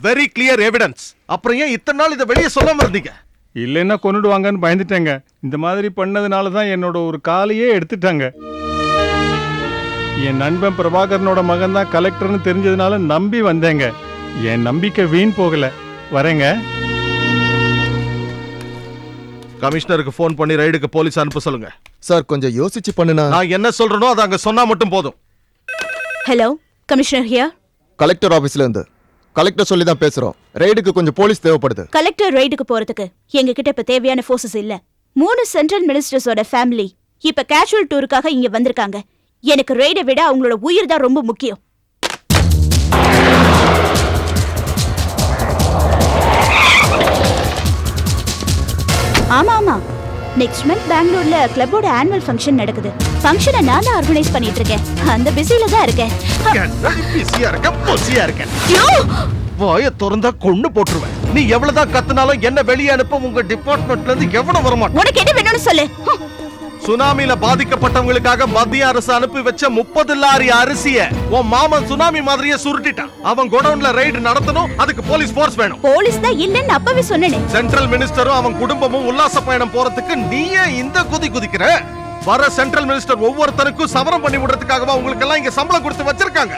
Very clear evidence. அப்புறம் ஏன் இத்தனை நாள் இதை வெளியே சொல்லாம இருந்தீங்க? இல்லைன்னா கொண்டுடுவாங்கன்னு பயந்துட்டேங்க. இந்த மாதிரி பண்ணதுனால தான் என்னோட ஒரு காலையே எடுத்துட்டாங்க. என் நண்பன் பிரபாகரனோட மகன் தான் கலெக்டர்னு தெரிஞ்சதுனால நம்பி வந்தேங்க. என் நம்பிக்கை வீண் போகல. வரேங்க. கமிஷனருக்கு போன் பண்ணி ரைடுக்கு போலீஸ் அனுப்ப சொல்லுங்க. சார் கொஞ்சம் யோசிச்சு பண்ணுனா. நான் என்ன சொல்றேனோ அதை அங்க சொன்னா மட்டும் போதும். Hello, commissioner here. கலெக்டர் ஆபீஸ்ல இருந்து. கலெக்டர் சொல்லி தான் பேசுறோம். ரைடுக்கு கொஞ்சம் போலீஸ் தேவைப்படுது. கலெக்டர் ரைடுக்கு போறதுக்கு எங்க கிட்ட இப்ப தேவையான ஃபோர்சஸ் இல்ல. 3 சென்ட்ரல் மினிஸ்டர்ஸோட ஃபேமிலி இப்ப கேஷுவல் டூருக்காக இங்க வந்திருக்காங்க. எனக்கு ரைடை விட அவங்களோட உயிர் தான் ரொம்ப முக்கியம். ஆமா ஆமா, நெக்ஸ்ட் மந்த் பெங்களூர்ல கிளப்போட ஆனுவல் ஃபங்க்ஷன் நடக்குது. ஃபங்க்ஷனை நான் தான் ஆர்கனைஸ் பண்ணிட்டு இருக்கேன். அந்த பிஸில தான் இருக்கேன். வாய திறந்தா கொண்டு போட்டுருவேன். நீ எவ்வளவுதான் கத்துனாலும் என்ன வெளியே அனுப்ப உங்க டிபார்ட்மெண்ட்ல இருந்து எவனும் வரமாட்டான். உனக்கு என்ன வேணும்னு சொல்லு. சுனாமில பாதிக்கப்பட்டவங்களுக்காக மத்திய அரசு அனுப்பி வச்ச 30 லாரி அரிசிய உன் மாமன் சுனாமி மாதிரியே சுருட்டிட்டான். அவன் கோடவுன்ல ரைடு நடத்தணும். அதுக்கு போலீஸ் ஃபோர்ஸ் வேணும். போலீஸ் தான் இல்லன்னு அப்பவே சொன்னேனே. சென்ட்ரல் மினிஸ்டரும் அவன் குடும்பமும் உல்லாச பயணம் போறதுக்கு நீயே இந்த குதிக்கிற? வர சென்ட்ரல் மினிஸ்டர் ஒவ்வொருத்தருக்கும் சவரம் பண்ணி விடுறதுக்காகவா உங்களுக்கு எல்லாம் இங்க சம்பளம் கொடுத்து வச்சிருக்காங்க?